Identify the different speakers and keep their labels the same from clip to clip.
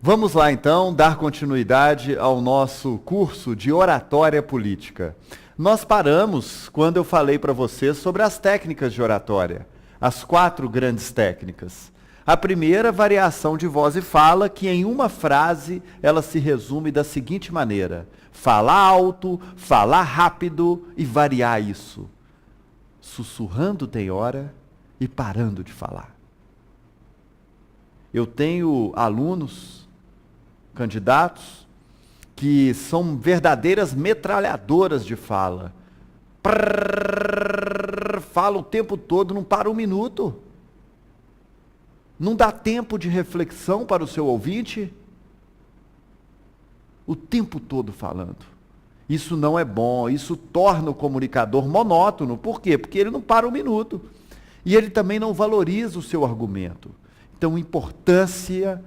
Speaker 1: Vamos lá então dar continuidade ao nosso curso de oratória política. Nós paramos quando eu falei para você sobre as técnicas de oratória, as 4 grandes técnicas. A primeira, variação de voz e fala, que em uma frase ela se resume da seguinte maneira: falar alto, falar rápido e variar isso. Sussurrando tem hora e parando de falar. Eu tenho alunos, candidatos, que são verdadeiras metralhadoras de fala. Fala o tempo todo, não para um minuto. Não dá tempo de reflexão para o seu ouvinte. O tempo todo falando. Isso não é bom, isso torna o comunicador monótono. Por quê? Porque ele não para um minuto. E ele também não valoriza o seu argumento. Então, importância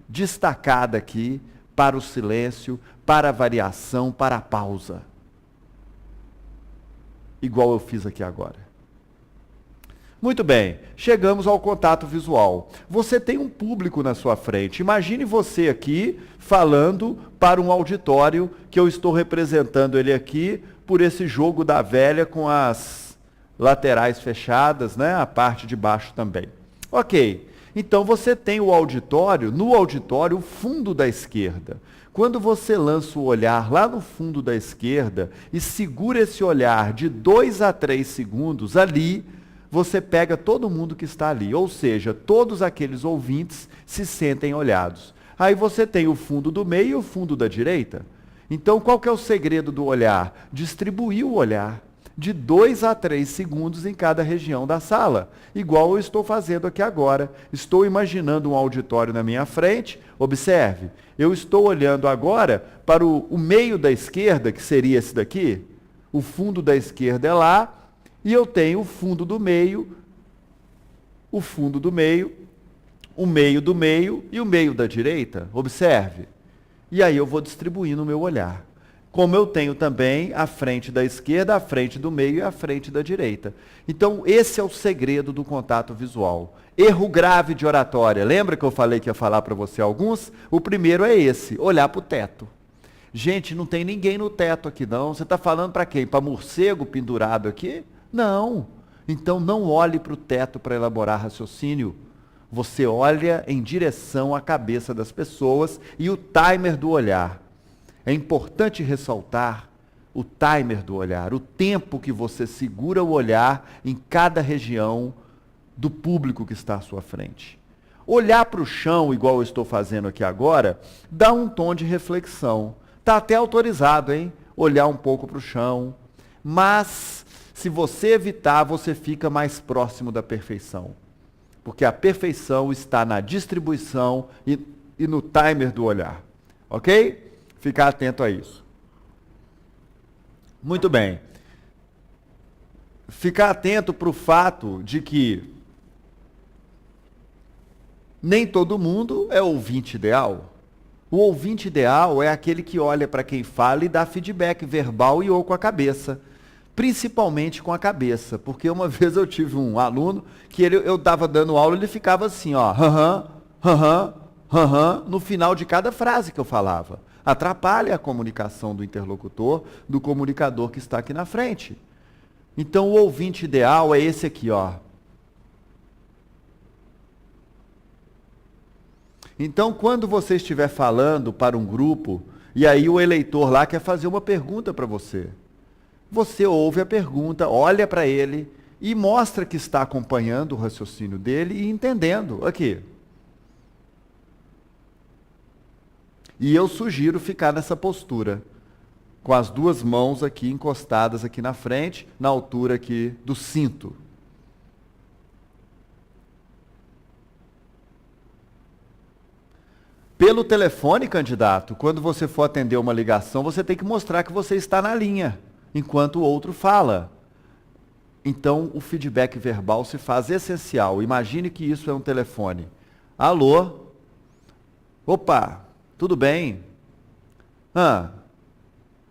Speaker 1: destacada aqui para o silêncio, para a variação, para a pausa. Igual eu fiz aqui agora. Muito bem, chegamos ao contato visual. Você tem um público na sua frente. Imagine você aqui falando para um auditório que eu estou representando ele aqui por esse jogo da velha com as laterais fechadas, né? A parte de baixo também. Ok. Então você tem o auditório, no auditório, o fundo da esquerda. Quando você lança o olhar lá no fundo da esquerda e segura esse olhar de 2 a 3 segundos ali, você pega todo mundo que está ali. Ou seja, todos aqueles ouvintes se sentem olhados. Aí você tem o fundo do meio e o fundo da direita. Então qual que é o segredo do olhar? Distribuir o olhar de 2 a 3 segundos em cada região da sala, igual eu estou fazendo aqui agora. Estou imaginando um auditório na minha frente, observe, eu estou olhando agora para o meio da esquerda, que seria esse daqui, o fundo da esquerda é lá, e eu tenho o fundo do meio, o fundo do meio, o meio do meio e o meio da direita, observe. E aí eu vou distribuindo o meu olhar. Como eu tenho também a frente da esquerda, a frente do meio e a frente da direita. Então, esse é o segredo do contato visual. Erro grave de oratória. Lembra que eu falei que ia falar para você alguns? O primeiro é esse, olhar para o teto. Gente, não tem ninguém no teto aqui não. Você está falando para quem? Para morcego pendurado aqui? Não. Então, não olhe para o teto para elaborar raciocínio. Você olha em direção à cabeça das pessoas e o timer do olhar. É importante ressaltar o timer do olhar, o tempo que você segura o olhar em cada região do público que está à sua frente. Olhar para o chão, igual eu estou fazendo aqui agora, dá um tom de reflexão. Está até autorizado, hein? Olhar um pouco para o chão. Mas, se você evitar, você fica mais próximo da perfeição. Porque a perfeição está na distribuição e no timer do olhar. Ok? Ficar atento a isso. Muito bem. Ficar atento para o fato de que nem todo mundo é ouvinte ideal. O ouvinte ideal é aquele que olha para quem fala e dá feedback verbal e ou com a cabeça. Principalmente com a cabeça. Porque uma vez eu tive um aluno que eu estava dando aula e ele ficava assim, ó, no final de cada frase que eu falava. Atrapalha a comunicação do interlocutor, do comunicador que está aqui na frente. Então, o ouvinte ideal é esse aqui, ó. Então, quando você estiver falando para um grupo, e aí o eleitor lá quer fazer uma pergunta para você, você ouve a pergunta, olha para ele e mostra que está acompanhando o raciocínio dele e entendendo. Aqui. E eu sugiro ficar nessa postura, com as 2 mãos aqui encostadas aqui na frente, na altura aqui do cinto. Pelo telefone, candidato, quando você for atender uma ligação, você tem que mostrar que você está na linha, enquanto o outro fala. Então, o feedback verbal se faz essencial. Imagine que isso é um telefone. Alô? Opa! Tudo bem?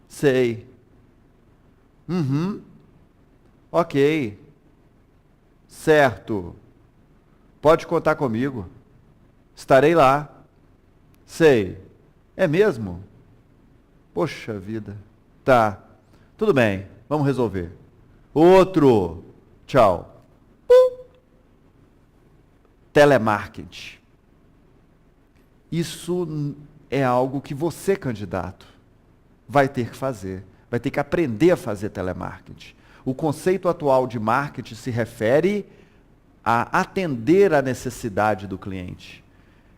Speaker 1: Sei. Ok. Certo. Pode contar comigo. Estarei lá. Sei. É mesmo? Poxa vida. Tá. Tudo bem. Vamos resolver. Outro. Tchau. Telemarketing. Isso é algo que você, candidato, vai ter que fazer. Vai ter que aprender a fazer telemarketing. O conceito atual de marketing se refere a atender a necessidade do cliente.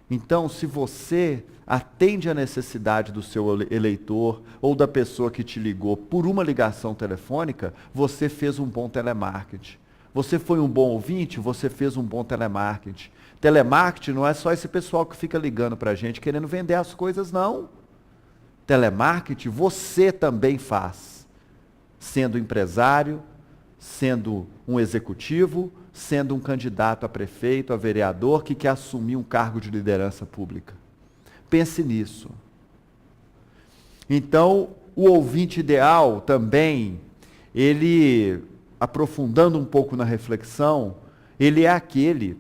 Speaker 1: Então, se você atende a necessidade do seu eleitor ou da pessoa que te ligou por uma ligação telefônica, você fez um bom telemarketing. Você foi um bom ouvinte, você fez um bom telemarketing. Telemarketing não é só esse pessoal que fica ligando para a gente querendo vender as coisas, não. Telemarketing você também faz, sendo empresário, sendo um executivo, sendo um candidato a prefeito, a vereador que quer assumir um cargo de liderança pública. Pense nisso. Então, o ouvinte ideal também, ele, aprofundando um pouco na reflexão, ele é aquele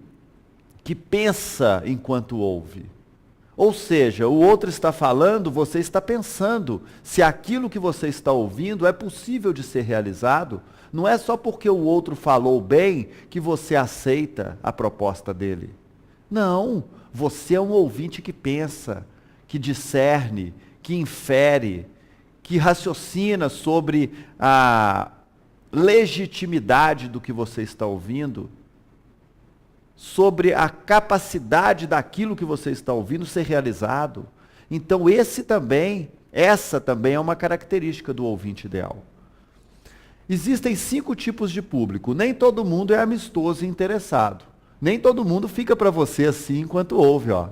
Speaker 1: que pensa enquanto ouve. Ou seja, o outro está falando, você está pensando se aquilo que você está ouvindo é possível de ser realizado. Não é só porque o outro falou bem que você aceita a proposta dele. Não, você é um ouvinte que pensa, que discerne, que infere, que raciocina sobre a legitimidade do que você está ouvindo, sobre a capacidade daquilo que você está ouvindo ser realizado. Então essa também é uma característica do ouvinte ideal. Existem 5 tipos de público. Nem todo mundo é amistoso e interessado. Nem todo mundo fica para você assim enquanto ouve, ó.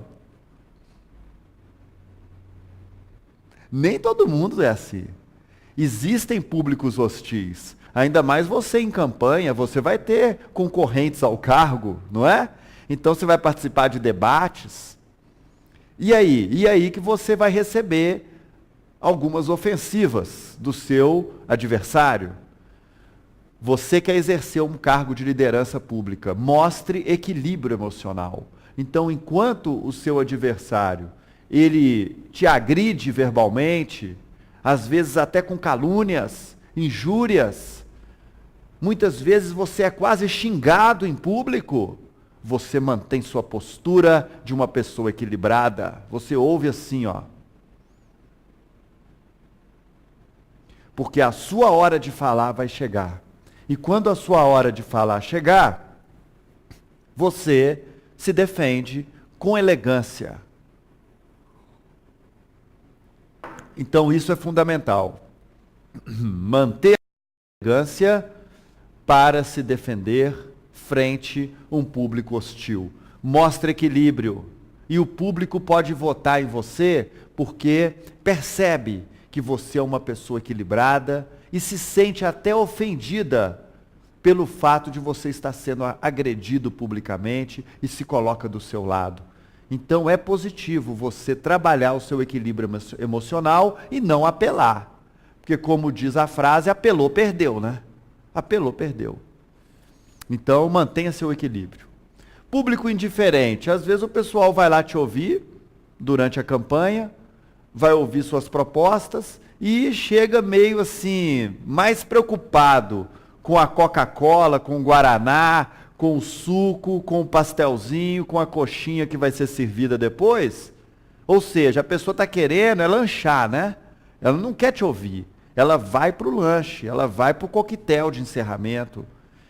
Speaker 1: Nem todo mundo é assim. Existem públicos hostis. Ainda mais você em campanha, você vai ter concorrentes ao cargo, não é? Então você vai participar de debates. E aí? E aí que você vai receber algumas ofensivas do seu adversário. Você quer exercer um cargo de liderança pública, mostre equilíbrio emocional. Então, enquanto o seu adversário, ele te agride verbalmente, às vezes até com calúnias, injúrias, muitas vezes você é quase xingado em público, você mantém sua postura de uma pessoa equilibrada. Você ouve assim, ó. Porque a sua hora de falar vai chegar. E quando a sua hora de falar chegar, você se defende com elegância. Então isso é fundamental. Manter a elegância para se defender frente a um público hostil. Mostra equilíbrio. E o público pode votar em você porque percebe que você é uma pessoa equilibrada e se sente até ofendida pelo fato de você estar sendo agredido publicamente e se coloca do seu lado. Então é positivo você trabalhar o seu equilíbrio emocional e não apelar. Porque como diz a frase, apelou, perdeu, né? Apelou, perdeu. Então mantenha seu equilíbrio. Público indiferente. Às vezes o pessoal vai lá te ouvir durante a campanha, vai ouvir suas propostas e chega meio assim, mais preocupado com a Coca-Cola, com o Guaraná, com o suco, com o pastelzinho, com a coxinha que vai ser servida depois. Ou seja, a pessoa está querendo é lanchar, né? Ela não quer te ouvir. Ela vai para o lanche, ela vai para o coquetel de encerramento.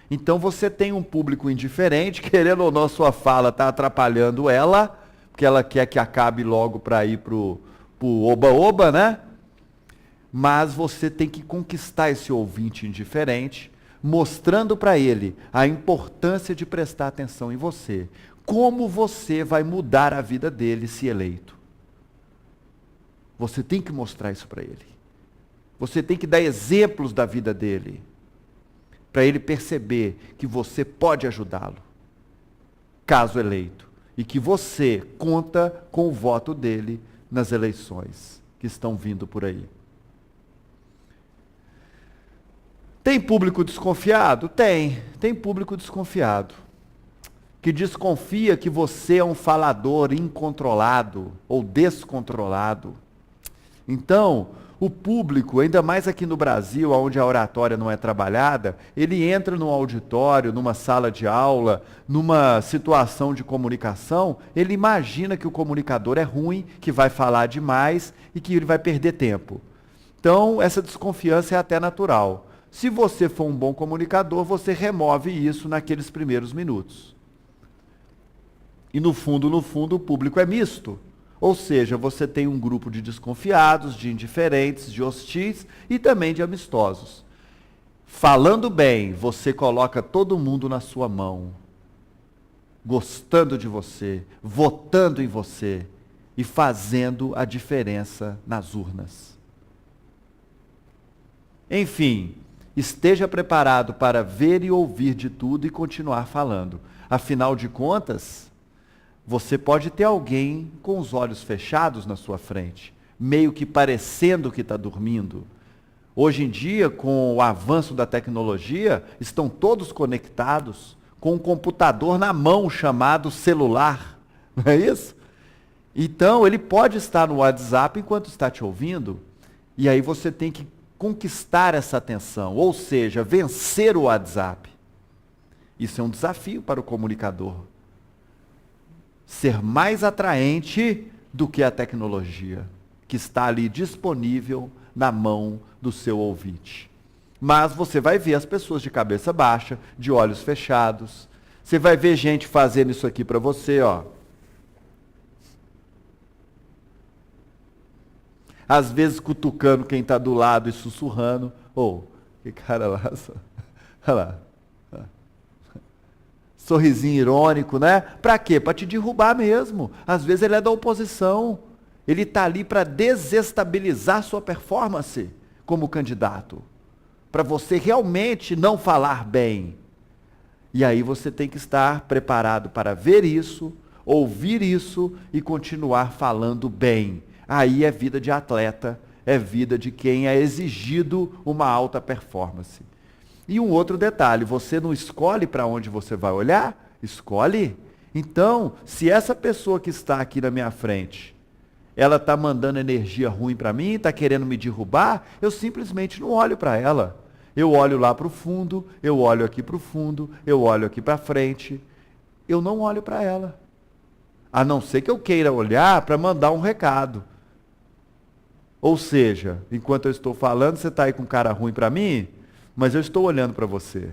Speaker 1: Então você tem um público indiferente, querendo ou não, sua fala está atrapalhando ela, porque ela quer que acabe logo para ir para o oba-oba, né? Mas você tem que conquistar esse ouvinte indiferente, mostrando para ele a importância de prestar atenção em você. Como você vai mudar a vida dele se eleito? Você tem que mostrar isso para ele. Você tem que dar exemplos da vida dele, para ele perceber que você pode ajudá-lo, caso eleito, e que você conta com o voto dele nas eleições que estão vindo por aí. Tem público desconfiado? Tem público desconfiado. que desconfia que você é um falador incontrolado ou descontrolado. Então, o público, ainda mais aqui no Brasil, onde a oratória não é trabalhada, ele entra num auditório, numa sala de aula, numa situação de comunicação, ele imagina que o comunicador é ruim, que vai falar demais e que ele vai perder tempo. Então, essa desconfiança é até natural. Se você for um bom comunicador, você remove isso naqueles primeiros minutos. E no fundo, o público é misto. Ou seja, você tem um grupo de desconfiados, de indiferentes, de hostis e também de amistosos. Falando bem, você coloca todo mundo na sua mão, gostando de você, votando em você e fazendo a diferença nas urnas. Enfim, esteja preparado para ver e ouvir de tudo e continuar falando. Afinal de contas, você pode ter alguém com os olhos fechados na sua frente, meio que parecendo que está dormindo. Hoje em dia, com o avanço da tecnologia, estão todos conectados com um computador na mão chamado celular, não é isso? Então, ele pode estar no WhatsApp enquanto está te ouvindo, e aí você tem que conquistar essa atenção, ou seja, vencer o WhatsApp. Isso é um desafio para o comunicador. Ser mais atraente do que a tecnologia, que está ali disponível na mão do seu ouvinte. Mas você vai ver as pessoas de cabeça baixa, de olhos fechados. Você vai ver gente fazendo isso aqui para você, ó. Às vezes cutucando quem está do lado e sussurrando. Que cara lá, olha lá. Sorrisinho irônico, né? Para quê? Para te derrubar mesmo. Às vezes ele é da oposição. Ele está ali para desestabilizar sua performance como candidato. Para você realmente não falar bem. E aí você tem que estar preparado para ver isso, ouvir isso e continuar falando bem. Aí é vida de atleta, é vida de quem é exigido uma alta performance. E um outro detalhe, você não escolhe para onde você vai olhar? Escolhe. Então, se essa pessoa que está aqui na minha frente, ela está mandando energia ruim para mim, está querendo me derrubar, eu simplesmente não olho para ela. Eu olho lá para o fundo, eu olho aqui para o fundo, eu olho aqui para frente. Eu não olho para ela. A não ser que eu queira olhar para mandar um recado. Ou seja, enquanto eu estou falando, você está aí com cara ruim para mim, mas eu estou olhando para você.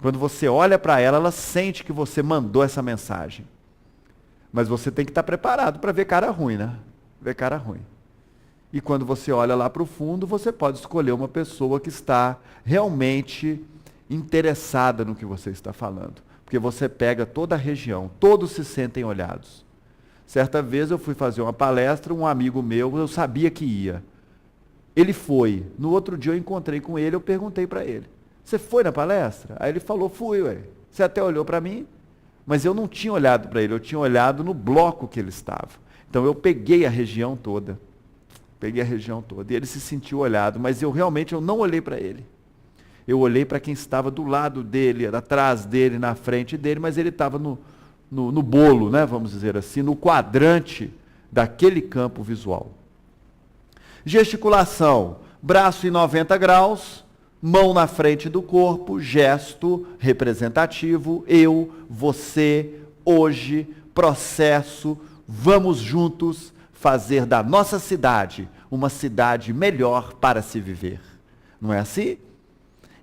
Speaker 1: Quando você olha para ela, ela sente que você mandou essa mensagem. Mas você tem que estar preparado para ver cara ruim, né? Ver cara ruim. E quando você olha lá para o fundo, você pode escolher uma pessoa que está realmente interessada no que você está falando. Porque você pega toda a região, todos se sentem olhados. Certa vez eu fui fazer uma palestra, um amigo meu, eu sabia que ia. Ele foi. No outro dia eu encontrei com ele, eu perguntei para ele, você foi na palestra? Aí ele falou, fui, ué. Você até olhou para mim, mas eu não tinha olhado para ele, eu tinha olhado no bloco que ele estava. Então eu peguei a região toda. E ele se sentiu olhado, mas eu não olhei para ele. Eu olhei para quem estava do lado dele, atrás dele, na frente dele, mas ele estava no bolo, né, vamos dizer assim, no quadrante daquele campo visual. Gesticulação, braço em 90 graus, mão na frente do corpo, gesto representativo, eu, você, hoje, processo, vamos juntos fazer da nossa cidade uma cidade melhor para se viver. Não é assim?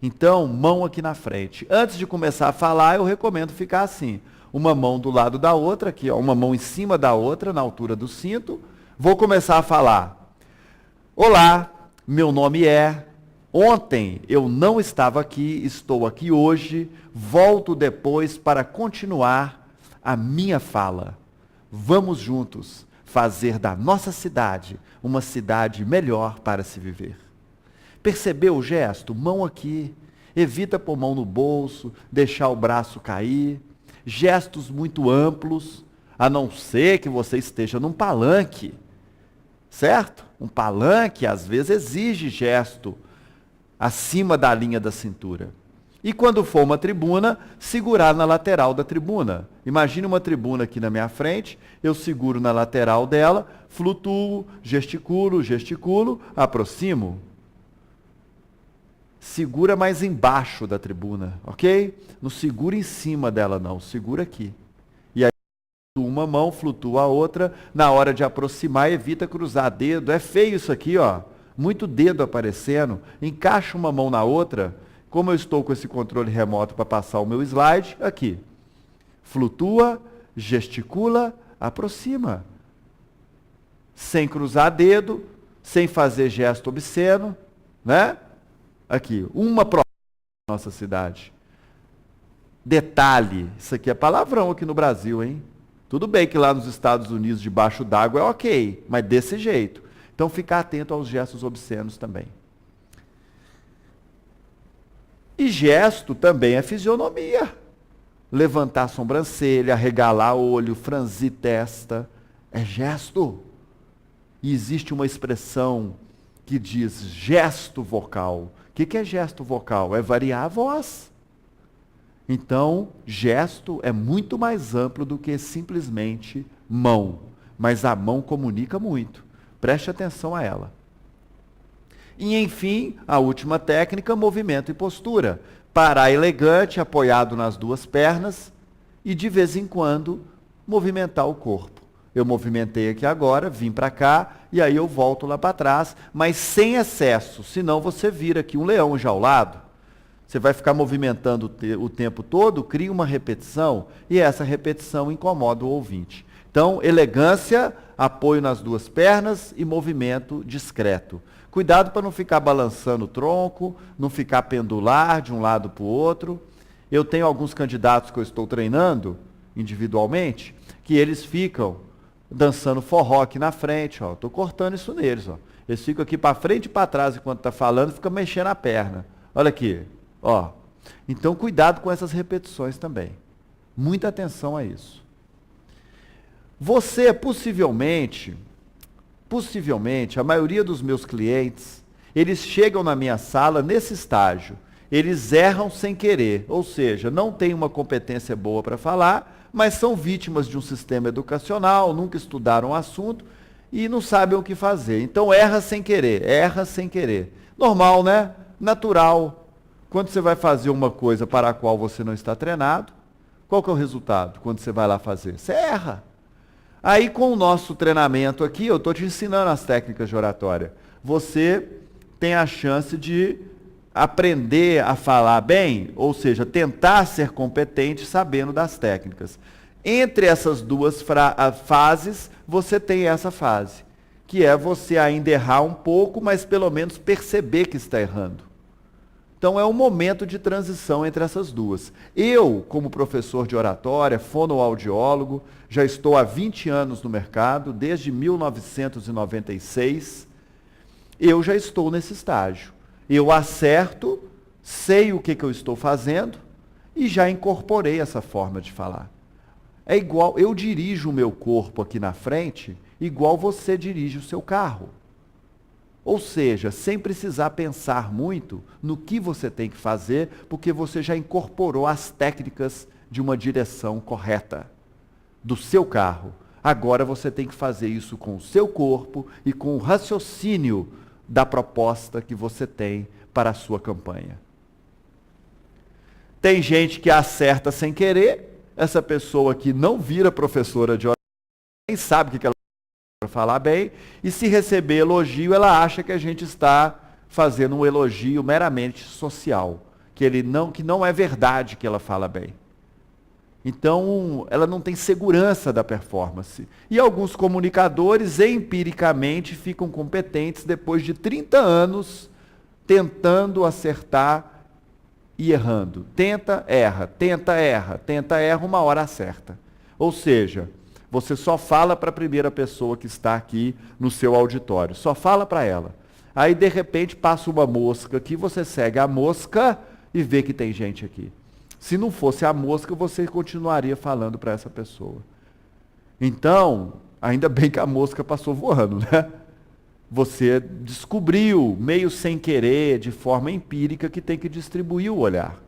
Speaker 1: Então, mão aqui na frente. Antes de começar a falar, eu recomendo ficar assim. Uma mão do lado da outra, aqui, ó, uma mão em cima da outra, na altura do cinto. Vou começar a falar. Olá, meu nome é... Ontem eu não estava aqui, estou aqui hoje, volto depois para continuar a minha fala. Vamos juntos fazer da nossa cidade uma cidade melhor para se viver. Percebeu o gesto? Mão aqui, evita pôr mão no bolso, deixar o braço cair. Gestos muito amplos, a não ser que você esteja num palanque, certo? Um palanque às vezes exige gesto acima da linha da cintura. E quando for uma tribuna, segurar na lateral da tribuna. Imagine uma tribuna aqui na minha frente, eu seguro na lateral dela, flutuo, gesticulo, aproximo. Segura mais embaixo da tribuna, ok? Não segura em cima dela não, segura aqui. E aí, uma mão, flutua a outra, na hora de aproximar, evita cruzar dedo. É feio isso aqui, ó. Muito dedo aparecendo. Encaixa uma mão na outra. Como eu estou com esse controle remoto para passar o meu slide, aqui. Flutua, gesticula, aproxima. Sem cruzar dedo, sem fazer gesto obsceno, né? Aqui, uma prova na nossa cidade. Detalhe, isso aqui é palavrão aqui no Brasil, hein? Tudo bem que lá nos Estados Unidos, debaixo d'água, é ok, mas desse jeito. Então, ficar atento aos gestos obscenos também. E gesto também é fisionomia. Levantar a sobrancelha, arregalar olho, franzir testa, é gesto. E existe uma expressão que diz gesto vocal. O que é gesto vocal? É variar a voz. Então, gesto é muito mais amplo do que simplesmente mão. Mas a mão comunica muito. Preste atenção a ela. E, enfim, a última técnica, movimento e postura. Parar elegante, apoiado nas duas pernas e, de vez em quando, movimentar o corpo. Eu movimentei aqui agora, vim para cá e aí eu volto lá para trás, mas sem excesso, senão você vira aqui um leão enjaulado. Você vai ficar movimentando o tempo todo, cria uma repetição e essa repetição incomoda o ouvinte. Então, elegância, apoio nas duas pernas e movimento discreto. Cuidado para não ficar balançando o tronco, não ficar pendular de um lado para o outro. Eu tenho alguns candidatos que eu estou treinando individualmente, que eles ficam dançando forró aqui na frente, ó. Estou cortando isso neles, ó. Eles ficam aqui para frente e para trás enquanto está falando, ficam mexendo a perna. Olha aqui, ó. Então, cuidado com essas repetições também. Muita atenção a isso. Você, possivelmente, a maioria dos meus clientes, eles chegam na minha sala nesse estágio. Eles erram sem querer, ou seja, não têm uma competência boa para falar, mas são vítimas de um sistema educacional, nunca estudaram o assunto e não sabem o que fazer. Então, erra sem querer. Normal, né? Natural. Quando você vai fazer uma coisa para a qual você não está treinado, qual que é o resultado quando você vai lá fazer? Você erra. Aí, com o nosso treinamento aqui, eu estou te ensinando as técnicas de oratória. Você tem a chance de aprender a falar bem, ou seja, tentar ser competente sabendo das técnicas. Entre essas duas fases, você tem essa fase, que é você ainda errar um pouco, mas pelo menos perceber que está errando. Então, é um momento de transição entre essas duas. Eu, como professor de oratória, fonoaudiólogo, já estou há 20 anos no mercado, desde 1996, eu já estou nesse estágio. Eu acerto, sei o que eu estou fazendo e já incorporei essa forma de falar. É igual, eu dirijo o meu corpo aqui na frente, igual você dirige o seu carro. Ou seja, sem precisar pensar muito no que você tem que fazer, porque você já incorporou as técnicas de uma direção correta do seu carro. Agora você tem que fazer isso com o seu corpo e com o raciocínio da proposta que você tem para a sua campanha. Tem gente que acerta sem querer, essa pessoa que não vira professora de oratória, nem sabe o que ela para falar bem, e se receber elogio, ela acha que a gente está fazendo um elogio meramente social, que não é verdade que ela fala bem. Então, ela não tem segurança da performance. E alguns comunicadores, empiricamente, ficam competentes depois de 30 anos tentando acertar e errando. Tenta, erra, uma hora acerta. Ou seja, você só fala para a primeira pessoa que está aqui no seu auditório. Só fala para ela. Aí, de repente, passa uma mosca aqui, você segue a mosca e vê que tem gente aqui. Se não fosse a mosca, você continuaria falando para essa pessoa. Então, ainda bem que a mosca passou voando, né? Você descobriu, meio sem querer, de forma empírica, que tem que distribuir o olhar.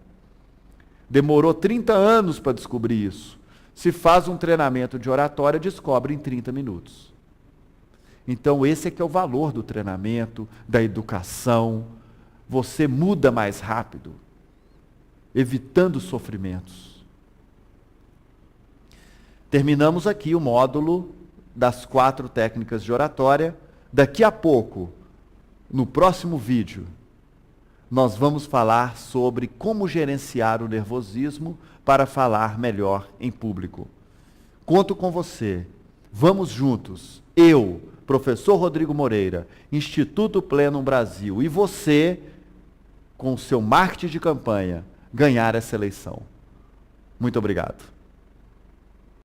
Speaker 1: Demorou 30 anos para descobrir isso. Se faz um treinamento de oratória, descobre em 30 minutos. Então esse é que é o valor do treinamento, da educação. Você muda mais rápido, evitando sofrimentos. Terminamos aqui o módulo das 4 técnicas de oratória. Daqui a pouco, no próximo vídeo, nós vamos falar sobre como gerenciar o nervosismo para falar melhor em público. Conto com você. Vamos juntos. Eu, professor Rodrigo Moreira, Instituto Plenum Brasil, e você, com o seu marketing de campanha, ganhar essa eleição. Muito obrigado.